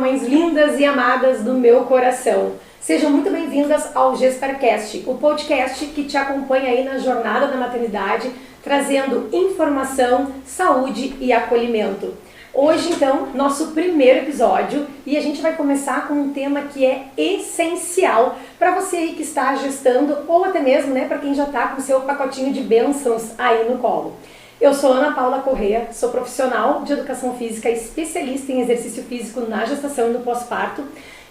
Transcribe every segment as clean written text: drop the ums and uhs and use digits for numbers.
mães lindas e amadas do meu coração. Sejam muito bem-vindas ao GestarCast, o podcast que te acompanha aí na jornada da maternidade, trazendo informação, saúde e acolhimento. Hoje, então, nosso primeiro episódio e a gente vai começar com um tema que é essencial para você aí que está gestando ou até mesmo, para quem já está com o seu pacotinho de bênçãos aí no colo. Eu sou Ana Paula Corrêa, sou profissional de educação física, especialista em exercício físico na gestação e no pós-parto.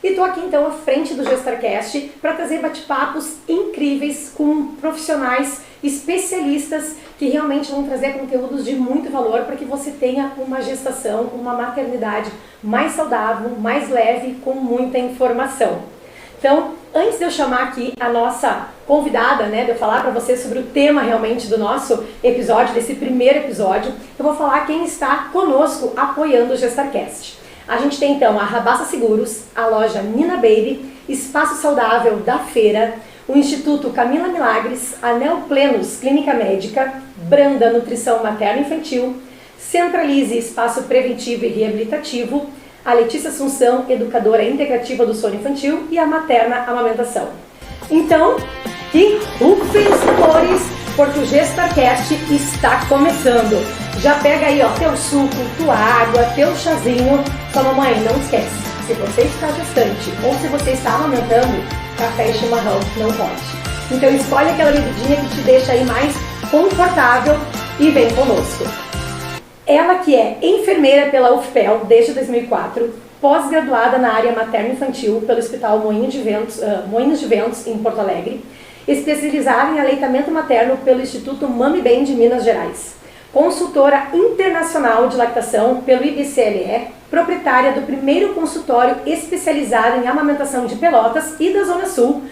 E estou aqui então à frente do GestarCast para trazer bate-papos incríveis com profissionais especialistas que realmente vão trazer conteúdos de muito valor para que você tenha uma gestação, uma maternidade mais saudável, mais leve, com muita informação. Então, antes de eu chamar aqui a nossa convidada, de eu falar para vocês sobre o tema realmente do nosso episódio, desse primeiro episódio, eu vou falar quem está conosco apoiando o GestarCast. A gente tem então a Rabassa Seguros, a loja Nina Baby, Espaço Saudável da Feira, o Instituto Camila Milagres, a Neoplenos Clínica Médica, Branda Nutrição Materno Infantil, Centralize Espaço Preventivo e Reabilitativo, a Letícia Assunção, Educadora Integrativa do Sono Infantil e a Materna Amamentação. Então, que rufem os tambores, porque o GestarCast está começando. Já pega aí, teu suco, tua água, teu chazinho. Só mamãe, não esquece, se você está gestante ou se você está amamentando, café e chimarrão não pode. Então escolhe aquela bebidinha que te deixa aí mais confortável e vem conosco. Ela que é enfermeira pela UFPEL desde 2004, pós-graduada na área materno-infantil pelo Hospital Moinhos de Ventos, em Porto Alegre, especializada em aleitamento materno pelo Instituto Mami Bem de Minas Gerais, consultora internacional de lactação pelo IBCLE, proprietária do primeiro consultório especializado em amamentação de Pelotas e da Zona Sul.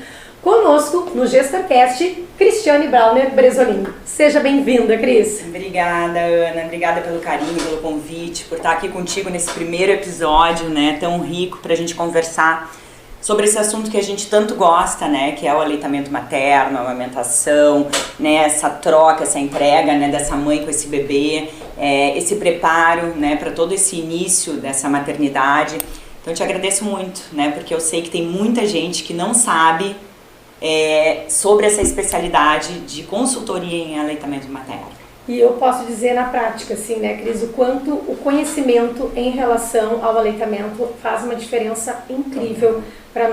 Conosco, no GestarCast, Cristiane Brauner Bresolin. Seja bem-vinda, Cris. Obrigada, Ana. Obrigada pelo carinho, pelo convite, por estar aqui contigo nesse primeiro episódio, tão rico para a gente conversar sobre esse assunto que a gente tanto gosta, que é o aleitamento materno, a amamentação, essa troca, essa entrega, dessa mãe com esse bebê, esse preparo, para todo esse início dessa maternidade. Então eu te agradeço muito, porque eu sei que tem muita gente que não sabe sobre essa especialidade de consultoria em aleitamento materno. E eu posso dizer na prática, assim, Cris, o quanto o conhecimento em relação ao aleitamento faz uma diferença incrível para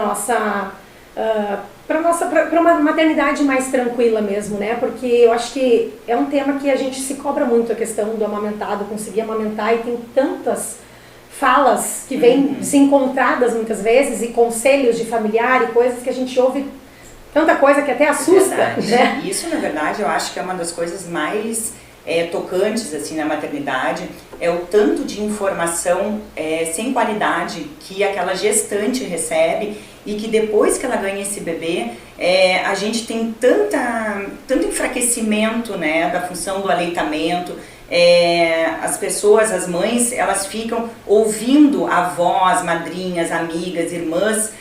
uma maternidade mais tranquila mesmo, porque eu acho que é um tema que a gente se cobra muito, a questão do amamentado, conseguir amamentar, e tem tantas falas que vêm desencontradas muitas vezes, e conselhos de familiar e coisas que a gente ouve, tanta coisa que até assusta, Isso, na verdade, eu acho que é uma das coisas mais tocantes assim na maternidade, é o tanto de informação sem qualidade que aquela gestante recebe, e que depois que ela ganha esse bebê, a gente tem tanto enfraquecimento da função do aleitamento. As pessoas, as mães, elas ficam ouvindo avós, madrinhas, amigas, irmãs,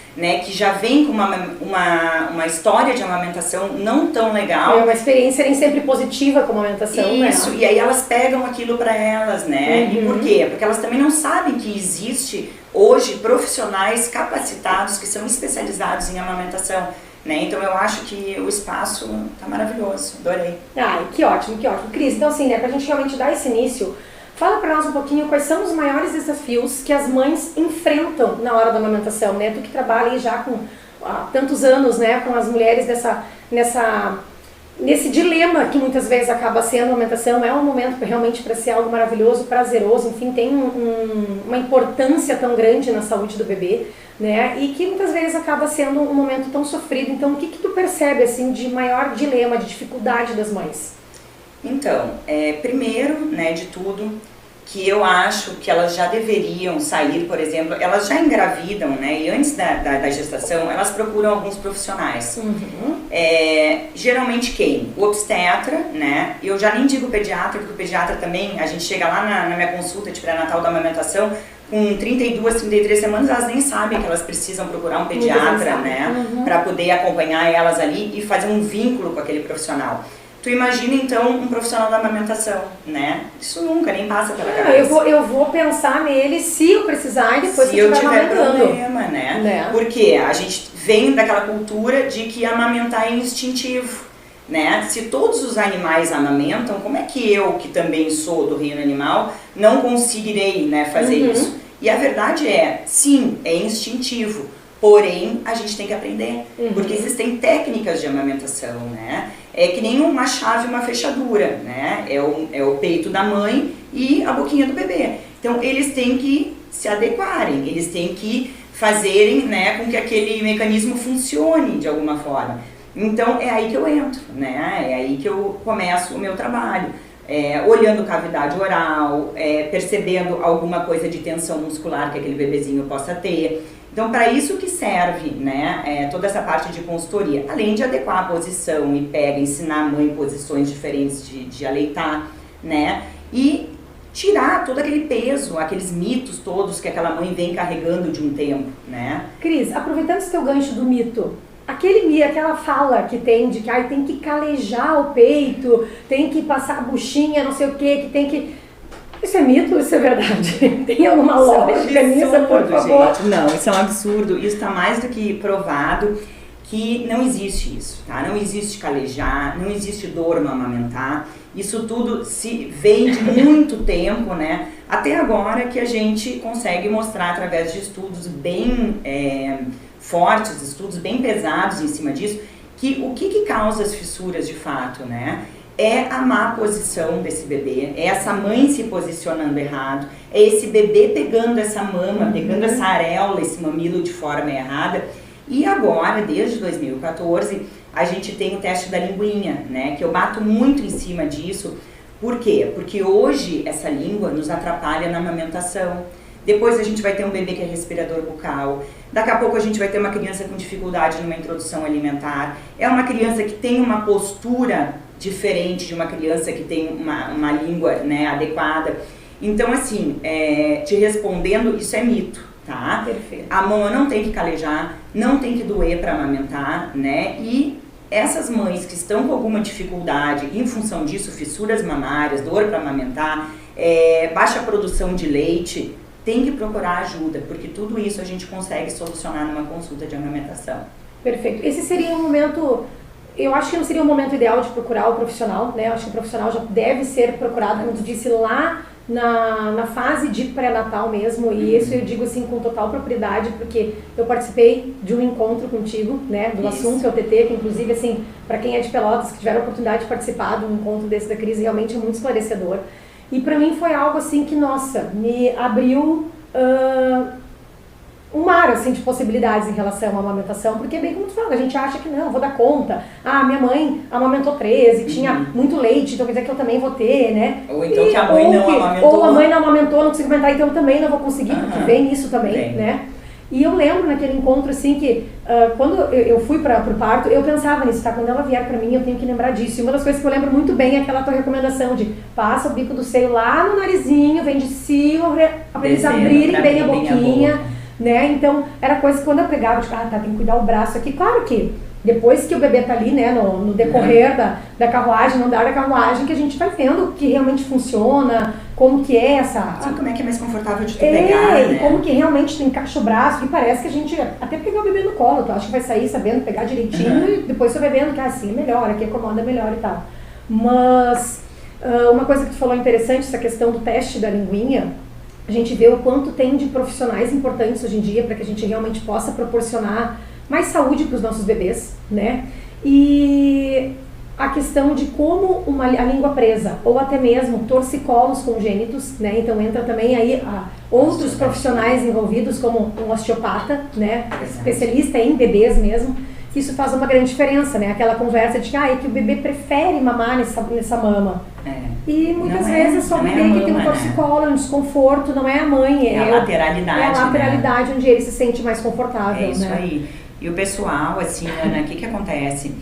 que já vem com uma história de amamentação não tão legal. É uma experiência nem sempre positiva com a amamentação. Isso, e aí elas pegam aquilo para elas, E por quê? Porque elas também não sabem que existe hoje profissionais capacitados que são especializados em amamentação. Então eu acho que o espaço tá maravilhoso, adorei. Que ótimo, que ótimo. Cris, então assim, pra gente realmente dar esse início, fala pra nós um pouquinho quais são os maiores desafios que as mães enfrentam na hora da amamentação, Tu que trabalha aí já há tantos anos, com as mulheres nesse dilema que muitas vezes acaba sendo a amamentação. É um momento realmente para ser algo maravilhoso, prazeroso, enfim, tem uma importância tão grande na saúde do bebê, e que muitas vezes acaba sendo um momento tão sofrido. Então, o que tu percebe, assim, de maior dilema, de dificuldade das mães? Então, primeiro, de tudo, que eu acho que elas já deveriam sair, por exemplo, elas já engravidam, e antes da gestação, elas procuram alguns profissionais. Geralmente quem? O obstetra, e eu já nem digo pediatra, porque o pediatra também, a gente chega lá na minha consulta de pré-natal da amamentação, com 32, 33 semanas, elas nem sabem que elas precisam procurar um pediatra, para poder acompanhar elas ali e fazer um vínculo com aquele profissional. Tu imagina então um profissional da amamentação, né? Isso nunca nem passa pela cabeça. Eu vou pensar nele se eu precisar e depois se que eu tiver amamentando. problema, né? Porque a gente vem daquela cultura de que amamentar é instintivo, né? Se todos os animais amamentam, como é que eu, que também sou do reino animal, não conseguirei, né, fazer isso? E a verdade é, sim, é instintivo. Porém, a gente tem que aprender, porque existem técnicas de amamentação, né? É que nem uma chave, uma fechadura, né? É o peito da mãe e a boquinha do bebê. Então, eles têm que se adequarem, eles têm que fazerem, né, com que aquele mecanismo funcione de alguma forma. Então, é aí que eu entro, né? É aí que eu começo o meu trabalho. Olhando cavidade oral, percebendo alguma coisa de tensão muscular que aquele bebezinho possa ter. Então, para isso que serve, né, toda essa parte de consultoria, além de adequar a posição e ensinar a mãe posições diferentes de aleitar, né, e tirar todo aquele peso, aqueles mitos todos que aquela mãe vem carregando de um tempo, né. Cris, aproveitando esse teu gancho do mito, aquela fala que tem de que tem que calejar o peito, tem que passar a buchinha, não sei o que tem que... Isso é mito ou isso é verdade? Tem alguma lógica nisso, por favor? Gente. Não, isso é um absurdo. Isso está mais do que provado que não existe isso, tá? Não existe calejar, não existe dor no amamentar. Isso tudo vem de muito tempo, né? Até agora que a gente consegue mostrar através de estudos bem fortes, estudos bem pesados em cima disso, que o que causa as fissuras de fato, né? É a má posição desse bebê, é essa mãe se posicionando errado, é esse bebê pegando essa mama, pegando essa areola, esse mamilo de forma errada. E agora, desde 2014, a gente tem o teste da linguinha, né? Que eu bato muito em cima disso. Por quê? Porque hoje essa língua nos atrapalha na amamentação. Depois a gente vai ter um bebê que é respirador bucal. Daqui a pouco a gente vai ter uma criança com dificuldade numa introdução alimentar. É uma criança que tem uma postura diferente de uma criança que tem uma língua, né, adequada. Então, assim, te respondendo, isso é mito, tá? Perfeito. A mama não tem que calejar, não tem que doer para amamentar, né? E essas mães que estão com alguma dificuldade, em função disso, fissuras mamárias, dor para amamentar, baixa produção de leite, tem que procurar ajuda, porque tudo isso a gente consegue solucionar numa consulta de amamentação. Perfeito. Esse seria um momento... Eu acho que não seria o momento ideal de procurar o profissional, né? Eu acho que o profissional já deve ser procurado, como tu disse, lá na fase de pré-natal mesmo. E isso eu digo assim com total propriedade, porque eu participei de um encontro contigo, né? Do assunto OTT, que inclusive, assim, para quem é de Pelotas, que tiver a oportunidade de participar de um encontro desse da Cris, realmente é muito esclarecedor. E para mim foi algo assim que, nossa, me abriu... um mar, assim, de possibilidades em relação à amamentação, porque é bem como tu fala, a gente acha que não, vou dar conta, minha mãe amamentou 13, tinha muito leite, então quer dizer que eu também vou ter, né? Ou então que a mãe não amamentou. Ou a mãe não amamentou, não consigo amamentar, então eu também não vou conseguir, porque vem isso também, né? E eu lembro naquele encontro, assim, que quando eu fui pro parto, eu pensava nisso, tá? Quando ela vier pra mim, eu tenho que lembrar disso. E uma das coisas que eu lembro muito bem é aquela tua recomendação de passa o bico do seio lá no narizinho, vem de cima, pra eles abrirem bem a boquinha. Né? Então, era coisa que quando eu pegava, eu tipo, tem que cuidar o braço aqui. Claro que depois que o bebê tá ali, né, no decorrer da carruagem, no andar da carruagem, que a gente vai vendo que realmente funciona, como que é essa... Sim, como é que é mais confortável de tu pegar, né? Como que realmente tu encaixa o braço, e parece que a gente, até pegar o bebê no colo, tu acha que vai sair sabendo pegar direitinho, e depois tu vai vendo que assim é melhor, aqui acomoda melhor e tal. Mas, uma coisa que tu falou interessante, essa questão do teste da linguinha, a gente vê o quanto tem de profissionais importantes hoje em dia para que a gente realmente possa proporcionar mais saúde para os nossos bebês, né? E a questão de como a língua presa, ou até mesmo torcicolos congênitos, né? Então entra também aí outros profissionais envolvidos, como um osteopata, né? Especialista em bebês mesmo. Isso faz uma grande diferença, né? Aquela conversa de que, é que o bebê prefere mamar nessa mama. E muitas vezes é só o bebê que tem um torcicolo, um desconforto, não é a mãe. É a lateralidade. É a lateralidade, onde ele se sente mais confortável. É isso, né? Aí. E o pessoal, assim, Ana, o que acontece?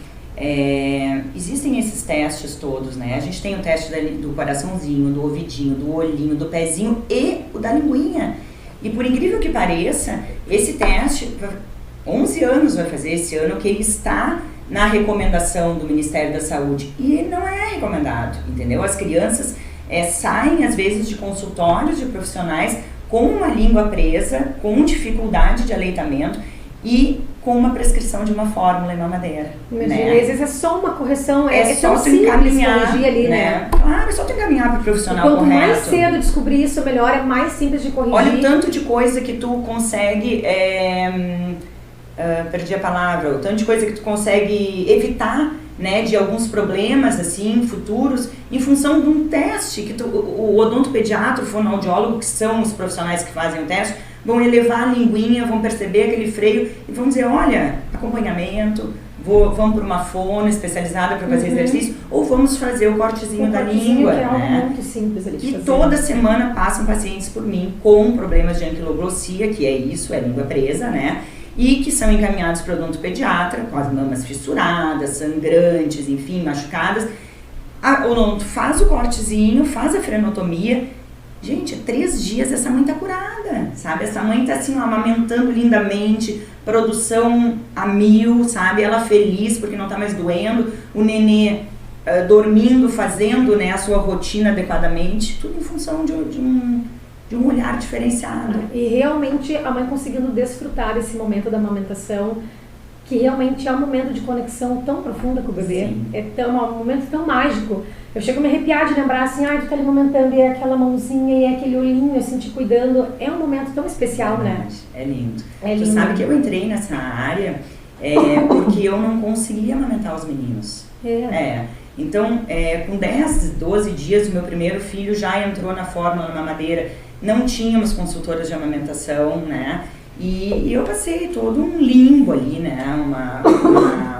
Existem esses testes todos, né? A gente tem o teste do coraçãozinho, do ouvidinho, do olhinho, do pezinho e o da linguinha. E por incrível que pareça, esse teste, 11 anos vai fazer esse ano que ele está na recomendação do Ministério da Saúde. E não é recomendado, entendeu? As crianças saem, às vezes, de consultórios de profissionais com uma língua presa, com dificuldade de aleitamento e com uma prescrição de uma fórmula em mamadeira. Imagina, né? Às vezes é só uma correção, é só tu encaminhar ali, né? Claro, é só tu encaminhar para o profissional Quanto correto. mais cedo descobrir isso, melhor, é mais simples de corrigir. Olha o tanto de coisa que tu consegue, perdi a palavra, o tanto de coisa que tu consegue evitar, né, de alguns problemas assim futuros em função de um teste que o odontopediatra, o fonoaudiólogo, que são os profissionais que fazem o teste, vão elevar a linguinha, vão perceber aquele freio e vão dizer, olha, acompanhamento, vamos para uma fono especializada para fazer exercício, ou vamos fazer o cortezinho da língua, que é algo né? muito simples ali de E fazer. toda semana passam pacientes por mim com problemas de anquiloglossia, que é isso, é língua presa, né? E que são encaminhados para o odontopediatra com as mamas fissuradas, sangrantes, enfim, machucadas. O odonto faz o cortezinho, faz a frenotomia. Gente, 3 dias essa mãe tá curada, sabe? Essa mãe tá assim, amamentando lindamente, produção a 1000, sabe? Ela feliz porque não tá mais doendo, o nenê dormindo, fazendo, né, a sua rotina adequadamente, tudo em função de um olhar diferenciado. E realmente a mãe conseguindo desfrutar desse momento da amamentação, que realmente é um momento de conexão tão profunda com o bebê. Sim. É um momento tão mágico. Eu chego a me arrepiar de lembrar assim, tu tá ali amamentando, e é aquela mãozinha, e é aquele olhinho assim te cuidando. É um momento tão especial, né? É lindo. É lindo. Tu sabe que eu entrei nessa área porque eu não conseguia amamentar os meninos. Então, com 10, 12 dias, o meu primeiro filho já entrou na fórmula na mamadeira. Não tínhamos consultoras de amamentação, né? E eu passei todo um limbo ali, né?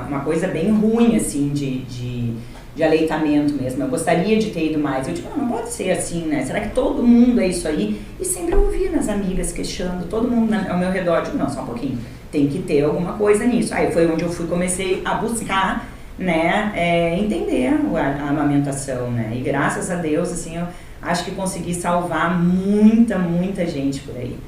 Uma coisa bem ruim, assim, de aleitamento mesmo. Eu gostaria de ter ido mais. Eu digo, não pode ser assim, né? Será que todo mundo é isso aí? E sempre eu ouvia nas amigas queixando, todo mundo ao meu redor. Eu digo, não, só um pouquinho. Tem que ter alguma coisa nisso. Aí foi onde eu comecei a buscar, né? Entender a amamentação, né? E graças a Deus, assim, eu acho que consegui salvar muita gente por aí,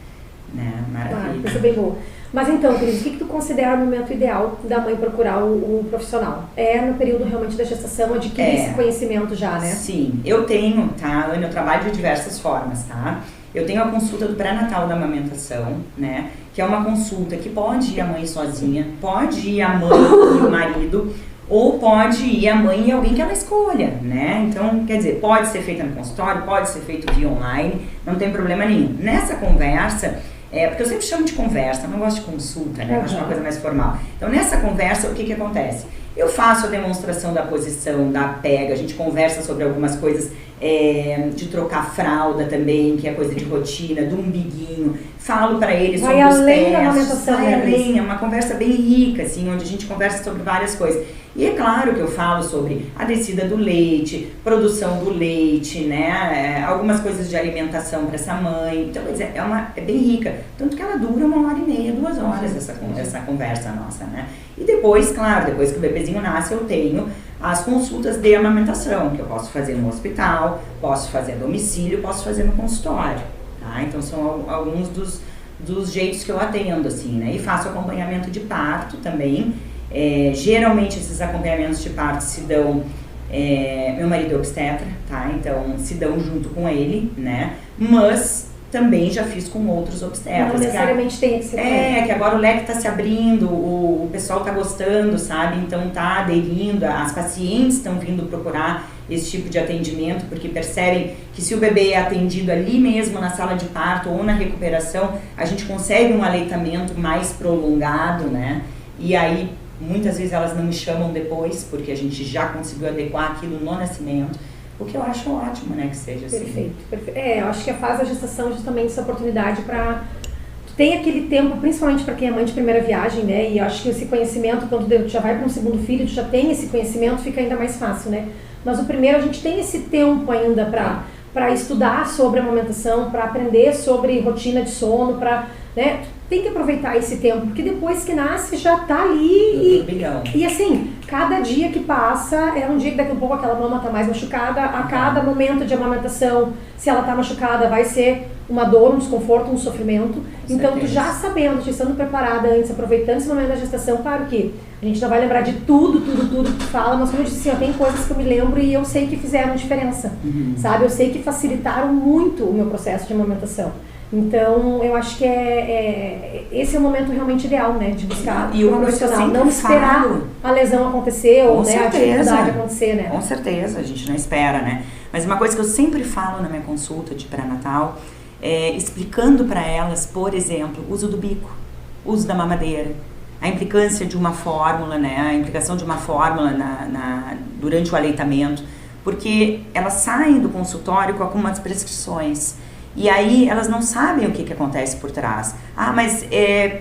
né? Maravilha. Isso é bem bom. Mas então, Cris, o que tu considera o momento ideal da mãe procurar o profissional? É no período realmente da gestação, adquirir esse conhecimento já, né? Sim, eu tenho, tá, Ana, eu trabalho de diversas formas, tá? Eu tenho a consulta do pré-natal da amamentação, né? Que é uma consulta que pode ir a mãe sozinha, pode ir a mãe e o marido, ou pode ir a mãe e alguém que ela escolha, né? Então, quer dizer, pode ser feita no consultório, pode ser feito via online, não tem problema nenhum. Nessa conversa, porque eu sempre chamo de conversa, eu não gosto de consulta, né? Eu acho uma coisa mais formal. Então, nessa conversa, o que acontece? Eu faço a demonstração da posição, da pega, a gente conversa sobre algumas coisas de trocar fralda também, que é coisa de rotina, do umbiguinho, falo para eles sobre os testes, vai além, é uma conversa bem rica, assim, onde a gente conversa sobre várias coisas. E é claro que eu falo sobre a descida do leite, produção do leite, né, algumas coisas de alimentação para essa mãe, então quer dizer, é bem rica, tanto que ela dura 1h30, 2 horas essa conversa nossa, né. E depois, claro, depois que o bebezinho nasce, eu tenho as consultas de amamentação, que eu posso fazer no hospital, posso fazer a domicílio, posso fazer no consultório, tá? Então são alguns dos jeitos que eu atendo, assim, né? E faço acompanhamento de parto também. Geralmente esses acompanhamentos de parto se dão, meu marido é obstetra, tá? Então se dão junto com ele, né? Mas também já fiz com outros obstetras. Não necessariamente tem que ser. Que agora o leque está se abrindo, o pessoal está gostando, sabe? Então está aderindo, as pacientes estão vindo procurar esse tipo de atendimento, porque percebem que se o bebê é atendido ali mesmo na sala de parto ou na recuperação, a gente consegue um aleitamento mais prolongado, né? E aí, muitas vezes elas não me chamam depois, porque a gente já conseguiu adequar aquilo no nascimento. O que eu acho ótimo, né, que seja assim. Perfeito. Eu acho que a fase da gestação é justamente essa oportunidade para... Tu tem aquele tempo, principalmente para quem é mãe de primeira viagem, né, e eu acho que esse conhecimento, quando tu já vai para um segundo filho, tu já tem esse conhecimento, fica ainda mais fácil, né. Mas o primeiro, a gente tem esse tempo ainda para estudar sobre a amamentação, para aprender sobre rotina de sono, para, né, tem que aproveitar esse tempo, porque depois que nasce já tá ali e assim, cada dia que passa é um dia que daqui a pouco aquela mama tá mais machucada, a cada momento de amamentação, se ela tá machucada, vai ser uma dor, um desconforto, um sofrimento. Então, tu já sabendo, estando preparada antes, aproveitando esse momento da gestação, claro que a gente não vai lembrar de tudo que tu fala, mas como eu disse assim, ó, tem coisas que eu me lembro e eu sei que fizeram diferença, sabe? Eu sei que facilitaram muito o meu processo de amamentação. Então, eu acho que esse é o momento realmente ideal, né? De buscar um profissional. Não esperar a lesão acontecer ou né, a dificuldade acontecer, né? Com certeza, a gente não espera, né? Mas uma coisa que eu sempre falo na minha consulta de pré-natal é explicando para elas, por exemplo, o uso do bico, o uso da mamadeira, a implicância de uma fórmula, né? A implicação de uma fórmula durante o aleitamento, porque elas saem do consultório com algumas prescrições. E aí elas não sabem o que acontece por trás. Ah, mas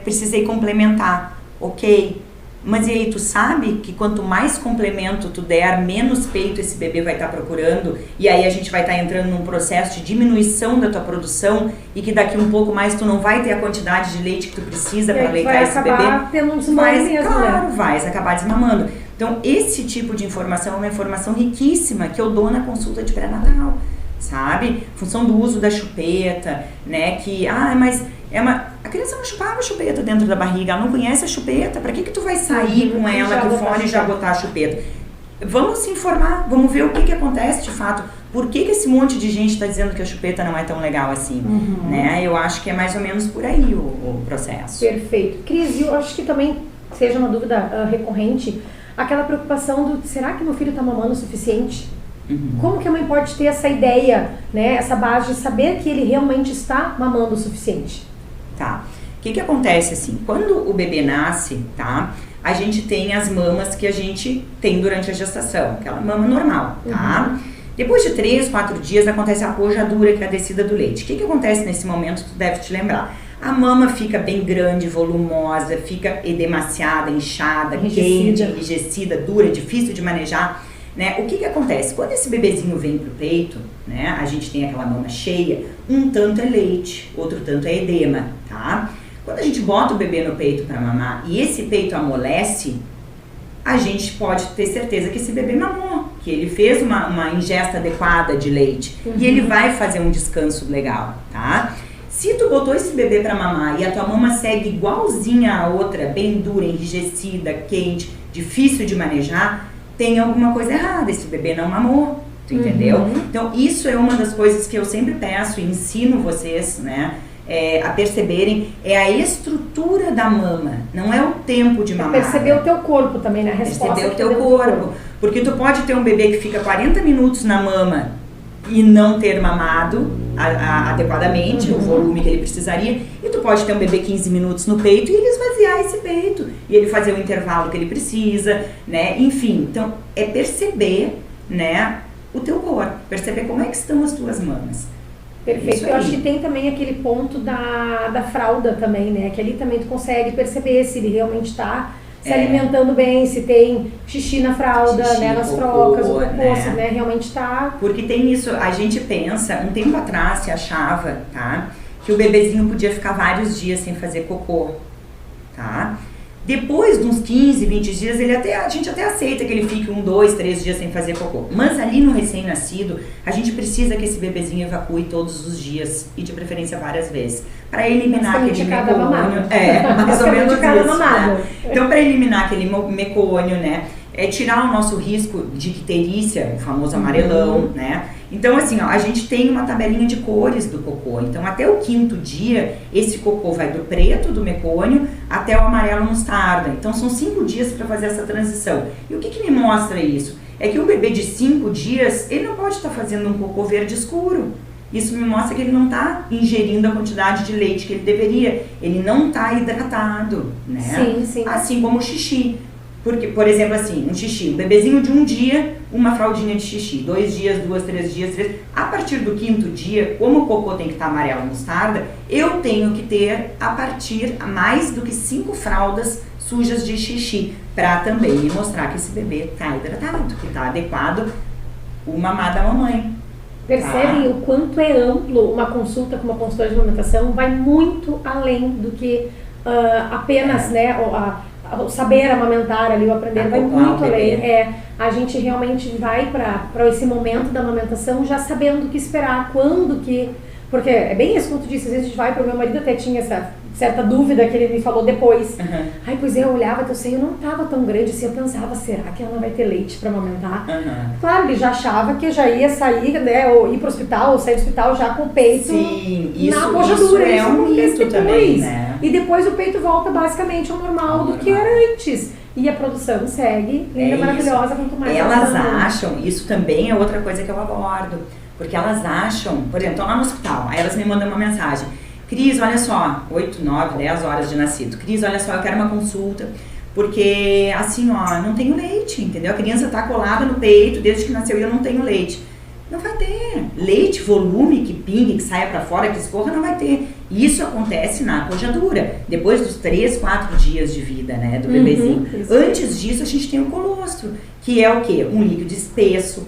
precisei complementar. Ok, mas e aí tu sabe que quanto mais complemento tu der, menos peito esse bebê vai estar procurando, e aí a gente vai estar entrando num processo de diminuição da tua produção, e que daqui um pouco mais tu não vai ter a quantidade de leite que tu precisa para aleitar esse bebê. Vai tendo um desmame mesmo, claro, né? Vai acabar desmamando. Então esse tipo de informação é uma informação riquíssima que eu dou na consulta de pré-natal. Sabe? Função do uso da chupeta, né? Que, mas a criança não chupava a chupeta dentro da barriga, ela não conhece a chupeta, pra que tu vai sair com ela aqui fora e já botar a chupeta? Vamos se informar, vamos ver o que acontece de fato, por que esse monte de gente está dizendo que a chupeta não é tão legal assim, né? Eu acho que é mais ou menos por aí o processo. Perfeito. Cris, eu acho que também seja uma dúvida recorrente, aquela preocupação do, será que meu filho está mamando o suficiente? Como que a mãe pode ter essa ideia, né, essa base de saber que ele realmente está mamando o suficiente? Tá. O que acontece assim? Quando o bebê nasce, tá? A gente tem as mamas que a gente tem durante a gestação, aquela mama normal, tá? Depois de 3, 4 dias acontece a pojadura, que é a descida do leite. O que acontece nesse momento? Tu deve te lembrar. A mama fica bem grande, volumosa, fica edemaciada, inchada, quente, enrijecida, dura, difícil de manejar. Né? O que acontece? Quando esse bebezinho vem pro peito, né, a gente tem aquela mama cheia, um tanto é leite, outro tanto é edema, tá? Quando a gente bota o bebê no peito para mamar e esse peito amolece, a gente pode ter certeza que esse bebê mamou, que ele fez uma ingesta adequada de leite e ele vai fazer um descanso legal, tá? Se tu botou esse bebê para mamar e a tua mama segue igualzinha a outra, bem dura, enrijecida, quente, difícil de manejar, tem alguma coisa errada, esse bebê não mamou, tu entendeu? Então isso é uma das coisas que eu sempre peço e ensino vocês, né, a perceberem, é a estrutura da mama, não é o tempo de mamar. Perceber o teu corpo também, né? A resposta perceber o teu corpo, porque tu pode ter um bebê que fica 40 minutos na mama e não ter mamado adequadamente, o volume que ele precisaria, e tu pode ter um bebê 15 minutos no peito e ele esvaziar esse peito, e ele fazer o intervalo que ele precisa, né, enfim, então é perceber, né, o teu corpo, perceber como é que estão as tuas mamas. Perfeito, eu acho que tem também aquele ponto da fralda também, né, que ali também tu consegue perceber se ele realmente está se alimentando bem, se tem xixi na fralda, xixi, né, nas trocas, o cocô, né, realmente tá... Porque tem isso, a gente pensa, um tempo atrás se achava, tá, que o bebezinho podia ficar vários dias sem fazer cocô, tá? Depois de uns 15, 20 dias, a gente até aceita que ele fique 1, 2, 3 dias sem fazer cocô. Mas ali no recém-nascido, a gente precisa que esse bebezinho evacue todos os dias e de preferência várias vezes. Para eliminar aquele mecônio. Mais ou menos isso, né? Então, para eliminar aquele mecônio, né? Tirar o nosso risco de icterícia, o famoso amarelão, né? Então, assim, ó, a gente tem uma tabelinha de cores do cocô. Então, até o 5º dia, esse cocô vai do preto, do mecônio, até o amarelo mostarda. Então, são 5 dias para fazer essa transição. E o que me mostra isso? É que um bebê de 5 dias, ele não pode estar fazendo um cocô verde escuro. Isso me mostra que ele não está ingerindo a quantidade de leite que ele deveria. Ele não está hidratado, né? Sim, sim. Assim como o xixi. Porque, por exemplo, assim, um xixi, um bebezinho de 1 dia, uma fraldinha de xixi, 2 dias, 2, 3 dias, 3. A partir do 5º dia, como o cocô tem que estar amarelo mostarda, eu tenho que ter, a partir, mais do que 5 fraldas sujas de xixi, para também me mostrar que esse bebê está hidratado, que está adequado o mamar da mamãe. Percebem o quanto é amplo uma consulta com uma consultora de amamentação, vai muito além do que apenas, né, o saber amamentar ali, o aprender, vai muito além. A gente realmente vai para esse momento da amamentação já sabendo o que esperar, quando que... Porque é bem isso que tu disse, às vezes a gente vai pro meu marido até tinha essa certa dúvida que ele me falou depois. Ai, pois eu olhava, teu seio não tava tão grande assim, eu pensava, será que ela não vai ter leite para amamentar? Claro, ele já achava que já ia sair, né, ou ir pro hospital, ou sair do hospital já com o peito na pojadura. Isso é um mito também, né? E depois o peito volta basicamente ao normal do que era antes. E a produção segue, linda, maravilhosa, quanto mais... Elas acham, isso também é outra coisa que eu abordo, porque elas acham, por exemplo, estão lá no hospital, aí elas me mandam uma mensagem: Cris, olha só, 8, 9, 10 horas de nascido. Cris, olha só, eu quero uma consulta, porque assim, ó, não tenho leite, entendeu? A criança tá colada no peito desde que nasceu e eu não tenho leite. Não vai ter. Leite, volume, que pingue, que saia pra fora, que escorra, não vai ter. Isso acontece na pojadura, depois dos 3, 4 dias de vida, né, do bebezinho. Antes disso, a gente tem o colostro, que é o quê? Um líquido espesso,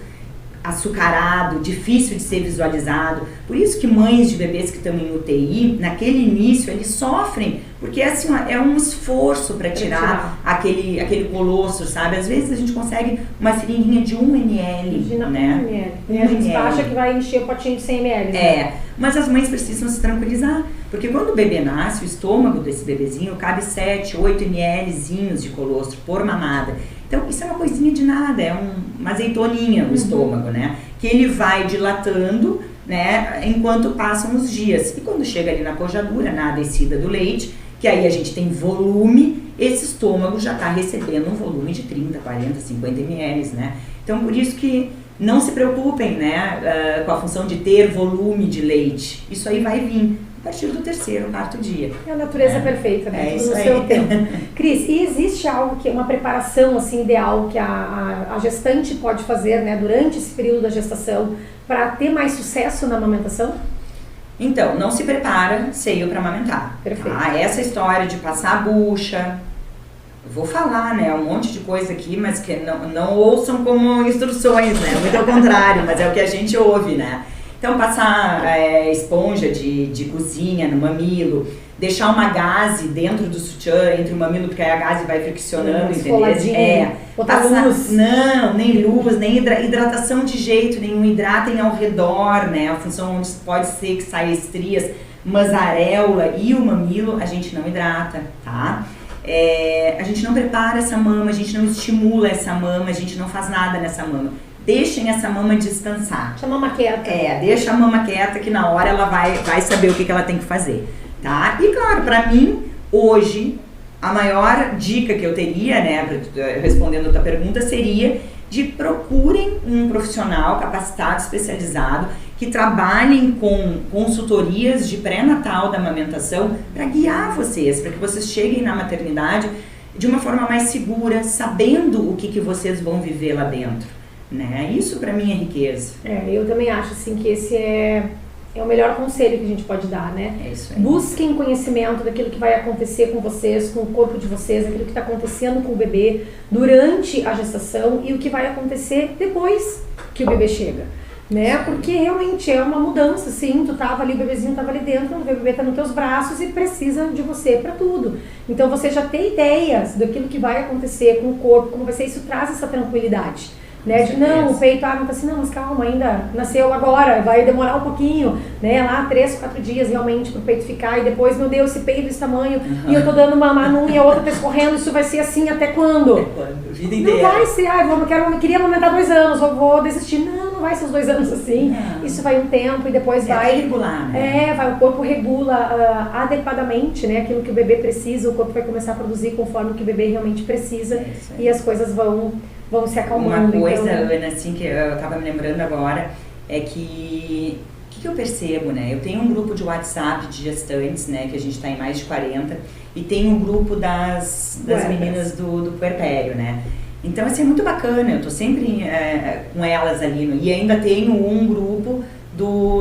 açucarado, difícil de ser visualizado. Por isso que mães de bebês que estão em UTI, naquele início, eles sofrem, porque assim, é um esforço para tirar aquele colostro, sabe? Às vezes a gente consegue uma seringuinha de 1 ml, imagina, né? 1 ml. E a gente acha que vai encher o potinho de 100 ml. Né? Mas as mães precisam se tranquilizar, porque quando o bebê nasce, o estômago desse bebezinho cabe 7, 8 mlzinhos de colostro por mamada. Então, isso é uma coisinha de nada, é uma azeitoninha no estômago, né? Que ele vai dilatando, né, enquanto passam os dias. E quando chega ali na pojadura, na descida do leite, que aí a gente tem volume, esse estômago já está recebendo um volume de 30, 40, 50 ml, né? Então, por isso que não se preocupem, né, com a função de ter volume de leite. Isso aí vai vir a partir do 3º, 4º dia. É a natureza perfeita, né? É tudo no isso seu aí. tempo. Cris, e existe algo que uma preparação assim ideal que a gestante pode fazer, né, durante esse período da gestação para ter mais sucesso na amamentação? Então, não se prepara seio para amamentar. Perfeito. Tá? Essa história de passar a bucha, vou falar, né, um monte de coisa aqui, mas que não ouçam como instruções, né? Muito ao contrário, mas é o que a gente ouve, né? Então, passar esponja de cozinha no mamilo, deixar uma gaze dentro do sutiã, entre o mamilo, porque aí a gaze vai friccionando, entendeu? Botar luz. Não, nem luz, nem hidratação de jeito nenhum. Hidratem ao redor, né? A função onde pode ser que saia estrias, mas a areola e o mamilo a gente não hidrata, tá? A gente não prepara essa mama, a gente não estimula essa mama, a gente não faz nada nessa mama. Deixem essa mama descansar. Deixa a mama quieta. Deixa a mama quieta que na hora ela vai saber o que ela tem que fazer, tá? E claro, pra mim, hoje, a maior dica que eu teria, né, respondendo a tua pergunta, seria de procurem um profissional capacitado, especializado, que trabalhem com consultorias de pré-natal da amamentação para guiar vocês, para que vocês cheguem na maternidade de uma forma mais segura, sabendo o que vocês vão viver lá dentro. Né? Isso para mim é riqueza. Eu também acho assim que esse é o melhor conselho que a gente pode dar, né? É isso aí. Busquem conhecimento daquilo que vai acontecer com vocês, com o corpo de vocês, aquilo que está acontecendo com o bebê durante a gestação e o que vai acontecer depois que o bebê chega, né? Porque realmente é uma mudança, sim, tu tava ali, o bebezinho tava ali dentro, o bebê tá nos teus braços e precisa de você para tudo. Então você já tem ideias daquilo que vai acontecer com o corpo, como vai ser, isso traz essa tranquilidade. Né, de não, o peito, não tá assim, não, mas calma, ainda nasceu agora, vai demorar um pouquinho, né, lá 3, 4 dias realmente pro peito ficar e depois, meu Deus, esse peito desse tamanho e eu tô dando mamar num e a outra tá escorrendo, isso vai ser assim até quando? Até quando? A vida inteira. Não vai ser, eu queria amamentar 2 anos, eu vou desistir, não vai ser os 2 anos assim, isso vai um tempo e depois vai regular, né? O corpo regula adequadamente, né, aquilo que o bebê precisa, o corpo vai começar a produzir conforme o que o bebê realmente precisa e as coisas vão se acalmando. Uma coisa, então, Ana, assim, que eu tava me lembrando agora, é que o que eu percebo, né? Eu tenho um grupo de WhatsApp de gestantes, né? Que a gente tá em mais de 40, e tem um grupo das meninas do puerpério, né? Então, assim, é muito bacana, eu tô sempre com elas ali, e ainda tenho um grupo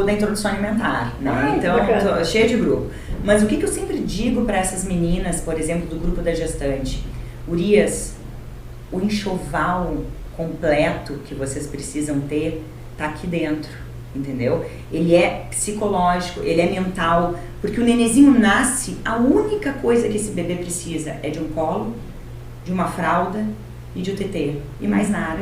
da introdução alimentar, né? Então, tô cheia de grupo. Mas o que eu sempre digo para essas meninas, por exemplo, do grupo da gestante? Gurias, o enxoval completo que vocês precisam ter tá aqui dentro. entendeu? Ele é psicológico, ele é mental, porque o nenenzinho nasce, a única coisa que esse bebê precisa é de um colo, de uma fralda e de um tetê, e mais nada.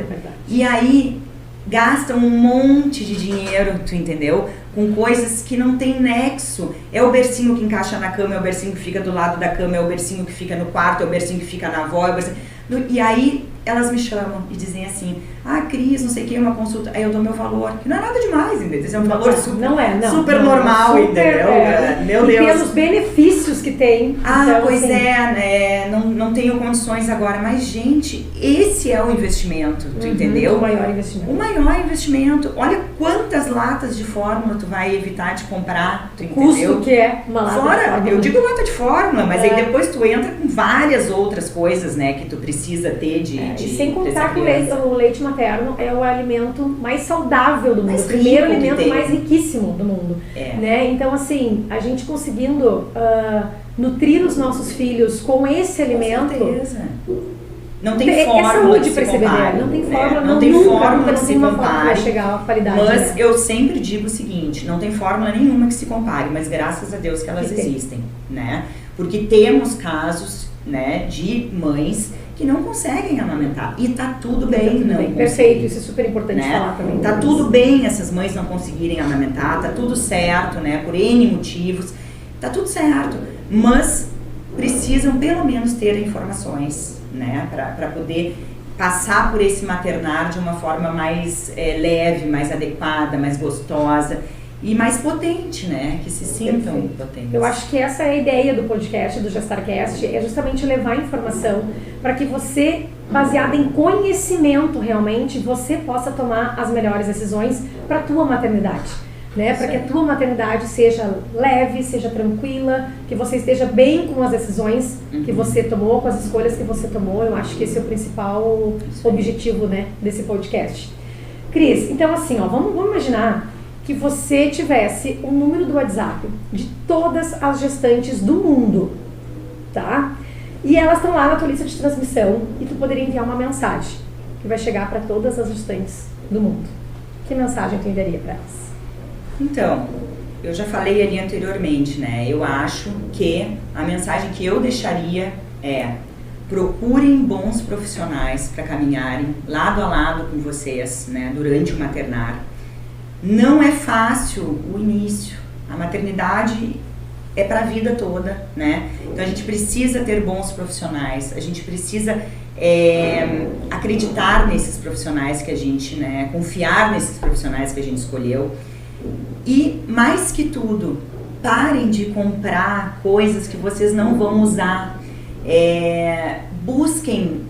E aí gastam um monte de dinheiro, tu entendeu? Com coisas que não tem nexo. É o bercinho que encaixa na cama, é o bercinho que fica do lado da cama, é o bercinho que fica no quarto, é o bercinho que fica na avó, é o bercinho... E aí elas me chamam e dizem assim, Cris, não sei o que, uma consulta, aí eu dou meu valor, que não é nada demais, entendeu? É um valor super normal, super, entendeu? Meu e Deus. pelos benefícios que tem. Então, pois assim, não tenho condições agora, mas gente, esse é o investimento, tu entendeu? O maior investimento. O maior investimento. Olha quantas latas de fórmula tu vai evitar de comprar, tu entendeu? Custo que é uma lata de fórmula. Eu digo lata de fórmula, mas aí depois tu entra com várias outras coisas, né, que tu precisa ter de e sem contar que o leite materno é o alimento mais saudável do mundo, mais o primeiro rico alimento mais riquíssimo do mundo, né? Então assim, a gente conseguindo nutrir os nossos filhos com esse alimento, com certeza. Não tem fórmula saúde que para se esse bebê, compare, não tem fórmula, não tem fórmula que se uma fórmula compare, para chegar à qualidade. Mas né? eu sempre digo o seguinte, não tem fórmula nenhuma que se compare, mas graças a Deus que elas existem, né? Porque temos casos, né, de mães que não conseguem amamentar e tá tudo bem, não. Perfeito, isso é super importante falar também. Tá tudo bem essas mães não conseguirem amamentar, tá tudo certo, né, por N motivos, tá tudo certo, mas precisam pelo menos ter informações, né, para poder passar por esse maternar de uma forma mais leve, mais adequada, mais gostosa e mais potente, né, que se sintam potentes. Eu acho que essa é a ideia do podcast, do GestarCast, é justamente levar informação para que você, baseada em conhecimento realmente, você possa tomar as melhores decisões para a tua maternidade. Né, para que a tua maternidade seja leve, seja tranquila, que você esteja bem com as decisões que você tomou, com as escolhas que você tomou. Eu acho que esse é o principal objetivo, né, desse podcast. Cris, então assim, vamos imaginar que você tivesse um número do WhatsApp de todas as gestantes do mundo, tá? E elas estão lá na tua lista de transmissão e tu poderia enviar uma mensagem que vai chegar para todas as gestantes do mundo. Que mensagem tu enviaria para elas? Então, eu já falei ali anteriormente, né? Eu acho que a mensagem que eu deixaria é: procurem bons profissionais para caminharem lado a lado com vocês, né? Durante o maternar. Não é fácil o início. A maternidade é para a vida toda, né? Então a gente precisa ter bons profissionais, a gente precisa acreditar nesses profissionais que a gente, né? Confiar nesses profissionais que a gente escolheu. E, mais que tudo, parem de comprar coisas que vocês não vão usar. Busquem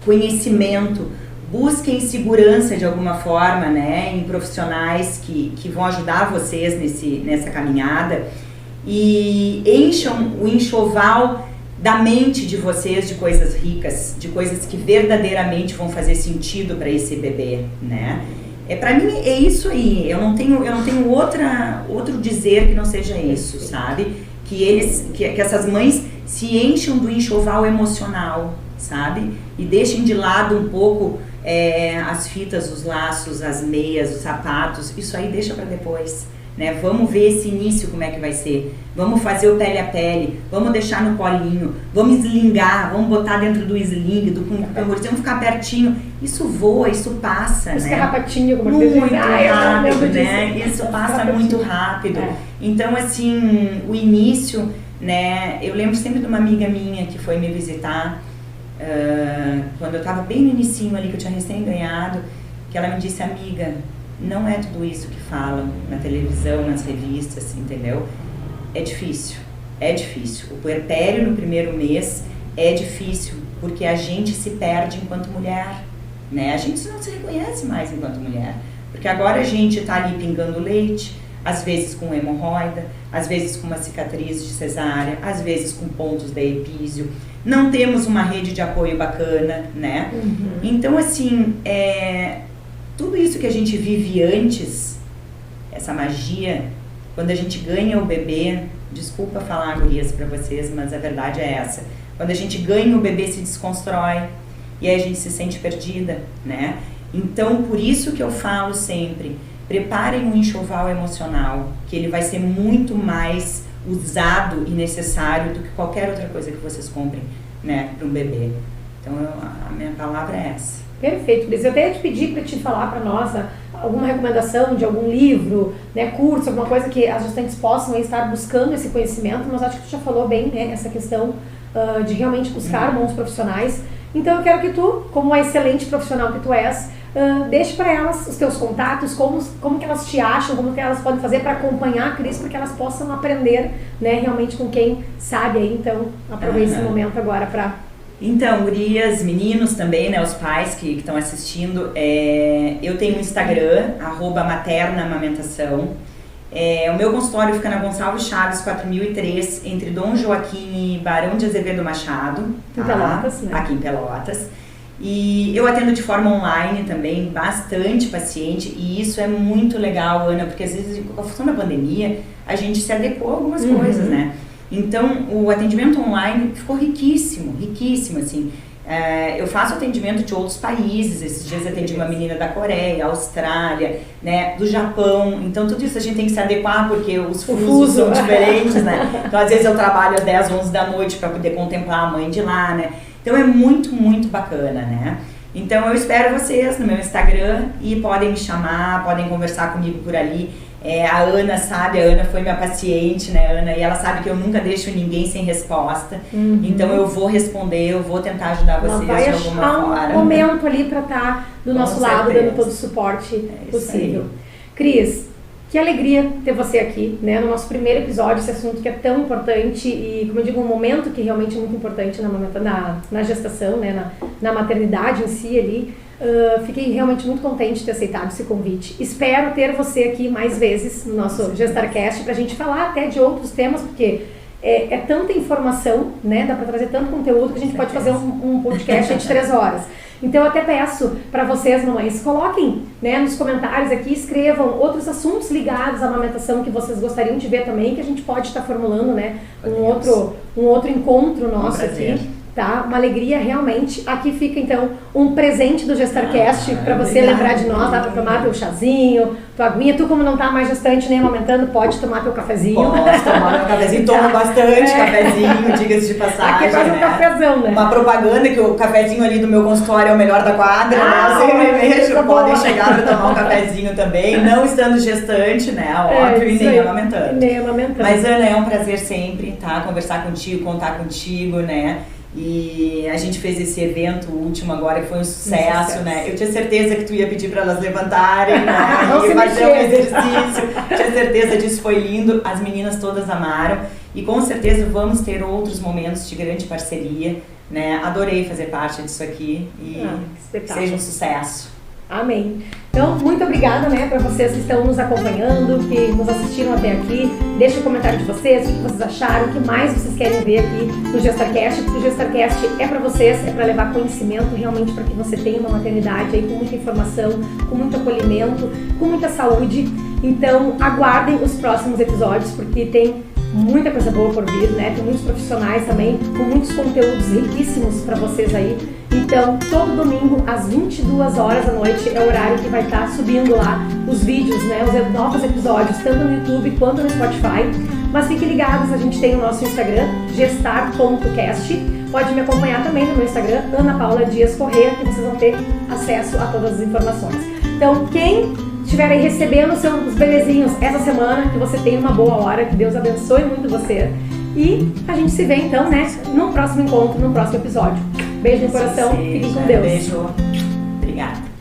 conhecimento, busquem segurança de alguma forma, né, em profissionais que vão ajudar vocês nessa caminhada e encham o enxoval da mente de vocês de coisas ricas, de coisas que verdadeiramente vão fazer sentido para esse bebê, né? Para mim é isso aí, eu não tenho outro dizer que não seja isso, sabe? Que essas mães se encham do enxoval emocional, sabe? E deixem de lado um pouco as fitas, os laços, as meias, os sapatos, isso aí deixa para depois, né? Vamos ver esse início como é que vai ser, vamos fazer o pele a pele, vamos deixar no colinho, vamos slingar, vamos botar dentro do sling, vamos ficar pertinho, isso voa, isso passa, né? Carrapatinho, como muito rápido, né? Isso passa muito rápido. Então, assim, o início, né? Eu lembro sempre de uma amiga minha que foi me visitar quando eu estava bem no inicinho ali, que eu tinha recém ganhado, que ela me disse: amiga, não é tudo isso que falam na televisão, nas revistas, entendeu? É difícil. O puerpério no primeiro mês é difícil, porque a gente se perde enquanto mulher, né? A gente não se reconhece mais enquanto mulher, porque agora a gente tá ali pingando leite, às vezes com hemorroida, às vezes com uma cicatriz de cesárea, às vezes com pontos da epísio, não temos uma rede de apoio bacana, né? Então, assim, tudo isso que a gente vive antes, essa magia, quando a gente ganha o bebê, desculpa falar, gurias, pra vocês, mas a verdade é essa. Quando a gente ganha o bebê, se desconstrói, e aí a gente se sente perdida, né? Então, por isso que eu falo sempre, preparem um enxoval emocional, que ele vai ser muito mais usado e necessário do que qualquer outra coisa que vocês comprem, né, para um bebê. Então, a minha palavra é essa. Perfeito, Cris. Eu até ia te pedir para te falar para nós alguma recomendação de algum livro, né, curso, alguma coisa que as gestantes possam estar buscando esse conhecimento, mas acho que tu já falou bem, né, essa questão de realmente buscar bons profissionais. Então eu quero que tu, como uma excelente profissional que tu és, deixe para elas os teus contatos, como que elas te acham, como que elas podem fazer para acompanhar a Cris, para que elas possam aprender, né, realmente com quem sabe aí. Então aproveite esse momento agora para... Então, gurias, meninos também, né, os pais que estão assistindo, eu tenho um Instagram, @maternamamentação. O meu consultório fica na Gonçalves Chaves 4003, entre Dom Joaquim e Barão de Azevedo Machado, tá? Em Pelotas, né? Aqui em Pelotas. E eu atendo de forma online também, bastante paciente, e isso é muito legal, Ana, porque às vezes, com a função da pandemia, a gente se adequou a algumas coisas, né? Então, o atendimento online ficou riquíssimo, riquíssimo, assim. Eu faço atendimento de outros países, esses dias atendi uma menina da Coreia, Austrália, né, do Japão, então tudo isso a gente tem que se adequar porque os fusos são diferentes, né? Então, às vezes eu trabalho às 10, 11 da noite para poder contemplar a mãe de lá, né? Então, é muito, muito bacana, né? Então, eu espero vocês no meu Instagram e podem me chamar, podem conversar comigo por ali. A Ana sabe, a Ana foi minha paciente, né, Ana? E ela sabe que eu nunca deixo ninguém sem resposta. Então eu vou responder, eu vou tentar ajudar vocês de alguma forma. Vai achar um momento ali para estar do nosso lado, dando todo o suporte possível. Cris, que alegria ter você aqui, né, no nosso primeiro episódio, esse assunto que é tão importante e, como eu digo, um momento que realmente é muito importante na gestação, né, na maternidade em si ali. Fiquei realmente muito contente de ter aceitado esse convite. Espero ter você aqui mais vezes no nosso GestarCast para a gente falar até de outros temas, porque é tanta informação, né? Dá para trazer tanto conteúdo que a gente pode fazer um podcast de 3 horas. Então eu até peço para vocês, mamães, coloquem, né, nos comentários aqui, escrevam outros assuntos ligados à amamentação que vocês gostariam de ver também, que a gente pode estar formulando, né, um outro encontro nosso aqui. Tá? Uma alegria realmente. Aqui fica então um presente do GestarCast para você lembrar de nós, dá para tomar teu chazinho, tua aguinha. Tu, como não tá mais gestante nem amamentando, pode tomar teu cafezinho. Posso tomar meu cafezinho, tomo bastante cafezinho, diga-se de passagem. Aqui é quase um cafezão, né? Uma propaganda que o cafezinho ali do meu consultório é o melhor da quadra, né? Eu sempre vejo, podem chegar para tomar um cafezinho também, não estando gestante, né? Óbvio, e nem amamentando. Nem amamentando. Mas, Ana, é um prazer sempre, tá? Conversar contigo, contar contigo, né? E a gente fez esse evento último agora que foi um sucesso, né? Eu tinha certeza que tu ia pedir para elas levantarem, né? E fazer um exercício. Tinha certeza disso, foi lindo. As meninas todas amaram. E com certeza vamos ter outros momentos de grande parceria, né? Adorei fazer parte disso aqui e seja um sucesso. Amém. Então, muito obrigada, né, para vocês que estão nos acompanhando, que nos assistiram até aqui. Deixem o comentário de vocês, o que vocês acharam, o que mais vocês querem ver aqui no GestarCast, porque o GestarCast é para vocês, é para levar conhecimento realmente para que você tenha uma maternidade aí com muita informação, com muito acolhimento, com muita saúde. Então, aguardem os próximos episódios, porque tem muita coisa boa por vir, né? Tem muitos profissionais também, com muitos conteúdos riquíssimos para vocês aí. Então, todo domingo, às 22 horas da noite, é o horário que vai estar subindo lá os vídeos, né? Os novos episódios, tanto no YouTube quanto no Spotify. Mas fiquem ligados, a gente tem o nosso Instagram, gestar.cast. Pode me acompanhar também no meu Instagram, Ana Paula Dias Corrêa, que vocês vão ter acesso a todas as informações. Então, quem estiver aí recebendo os seus belezinhos essa semana, que você tenha uma boa hora, que Deus abençoe muito você. E a gente se vê então, né, no próximo encontro, no próximo episódio. Beijo no coração, fiquem com Deus. Beijo. Obrigada.